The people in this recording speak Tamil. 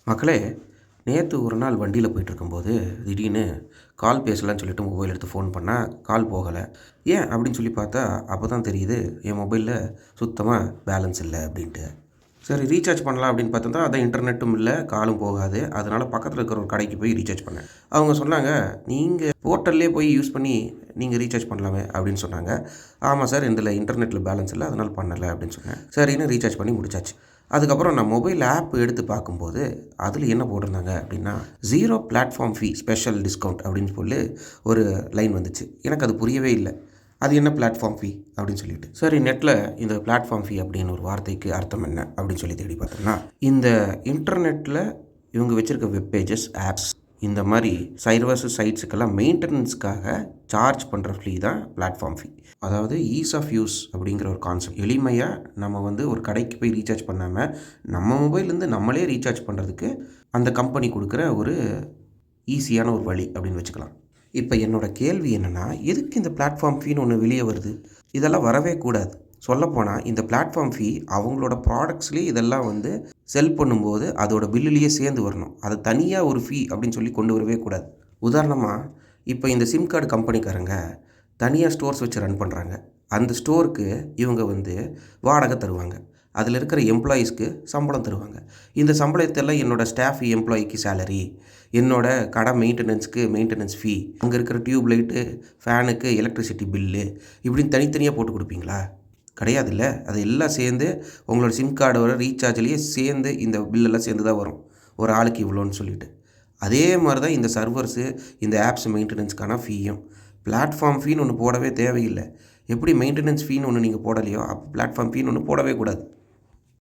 மக்களே, நேத்து ஒரு நாள் வண்டியில போயிட்டுருக்கும்போது, திடீர்னு கால் பேசலான்னு சொல்லிட்டு மொபைல் எடுத்து ஃபோன் பண்ணா, கால் போகல. ஏன் அப்படின்னு சொல்லி பார்த்தா, அப்ப தான் தெரியுது என் மொபைல்ல சுத்தமா பேலன்ஸ் இல்ல அப்படின்ட்டு. சரி ரீசார்ஜ் பண்ணலாம் அப்படின்னு பார்த்தா, அதான் இன்டர்நெட்டும் இல்ல, காலும் போகாது. அதனால பக்கத்தில இருக்கிற ஒரு கடைக்கு போய் ரீசார்ஜ் பண்ணேன். அவங்க சொன்னாங்க, "நீங்க போர்ட்டல்லே போய் யூஸ் பண்ணி நீங்க ரீசார்ஜ் பண்ணலாமே" அப்படின்னு சொன்னாங்க. "ஆமா சார், இதில இன்டர்நெட்ல பேலன்ஸ் இல்ல, அதனால பண்ணல" அப்படின்னு சொன்னேன். சரின்னு ரீசார்ஜ் பண்ணி முடிச்சாச்சு. அதுக்கப்புறம் நான் மொபைல் ஆப் எடுத்து பார்க்கும்போது, அதில என்ன போட்டிருந்தாங்க அப்படின்னா, "0 பிளாட்ஃபார்ம் ஃபீ ஸ்பெஷல் டிஸ்கவுண்ட்" அப்படின்னு சொல்லி ஒரு லைன் வந்துச்சு. எனக்கு அது புரியவே இல்ல. அது என்ன பிளாட்ஃபார்ம் ஃபீ அப்படின்னு சொல்லிட்டு. சரி நெட்ல இந்த பிளாட்ஃபார்ம் ஃபீ அப்படின்னு ஒரு வார்த்தைக்கு அர்த்தம் என்ன அப்படின்னு சொல்லி தேடி பார்த்தோம்னா, இந்த இன்டர்நெட்ல இவங்க வச்சிருக்க வெப் பேஜஸ், ஆப்ஸ் இந்த மாரி சர்வர்ஸ் சைட்ஸுக்கெல்லாம் மெயின்டனன்ஸ்க்காக சார்ஜ் பண்ணுற ஃபீ தான் பிளாட்ஃபார்ம் ஃபீ. அதாவது ஈஸ் ஆஃப் யூஸ் அப்படிங்கிற ஒரு கான்செப்ட். எளிமையா நம்ம ஒரு கடைக்கு போய் ரீசார்ஜ் பண்ணாம, நம்ம மொபைல்லேருந்து நம்மளே ரீசார்ஜ் பண்ணுறதுக்கு அந்த கம்பெனி குடுக்குற ஒரு ஈஸியான ஒரு வழி அப்படின்னு வச்சுக்கலாம். இப்ப என்னோட கேள்வி என்னன்னா, எதுக்கு இந்த பிளாட்ஃபார்ம் ஃபீன்னு ஒண்ணு வெளிய வருது? இதெல்லாம் வரவே கூடாது. சொல்லப்போனா இந்த பிளாட்ஃபார்ம் ஃபீ அவங்களோட ப்ராடக்ட்ஸ்லயே இதெல்லாம் செல் பண்ணும்போது அதோட பில்லுலயே சேர்ந்து வரணும். அத தனியா ஒரு ஃபீ அப்படின்னு சொல்லி கொண்டு வரவே கூடாது. உதாரணமா, இப்ப இந்த சிம் கார்டு கம்பெனிக்காரங்க தனியா ஸ்டோர்ஸ் வச்சு ரன் பண்றாங்க. அந்த ஸ்டோருக்கு இவங்க வாடகை தருவாங்க. அதில இருக்கிற எம்ப்ளாயீஸ்க்கு சம்பளம் தருவாங்க. இந்த சம்பளத்தெல்லாம் என்னோட ஸ்டாஃப் எம்ப்ளாயிக்கு சேலரி, என்னோட கடை மெயின்டனன்ஸ்க்கு மெயின்டனன்ஸ் ஃபீ, அங்க இருக்கிற டியூப் லைட்டு, ஃபேனுக்கு எலக்ட்ரிசிட்டி பில்லு இப்படின்னு தனித்தனியா போட்டு குடுப்பீங்களா? கிடையாதுல்ல. அது எல்லாம் சேர்ந்து உங்களோட சிம் கார்டோட ரீசார்ஜ்லயே சேர்ந்து இந்த பில்லெல்லாம் சேர்ந்து தான் வரும். ஒரு ஆளுக்கு இவ்வளோன்னு சொல்லிட்டு. அதே மாரி தான் இந்த சர்வர்ஸு, இந்த ஆப்ஸ் மெயின்டனன்ஸ்க்கான ஃபீயும். பிளாட்ஃபார்ம் ஃபீன்னு ஒண்ணு போடவே தேவையில்ல. எப்படி மெயின்டனன்ஸ் ஃபீன்னு ஒண்ணு நீங்க போடலையோ, அப்ப பிளாட்ஃபார்ம் ஃபீன்னு ஒண்ணு போடவே கூடாது.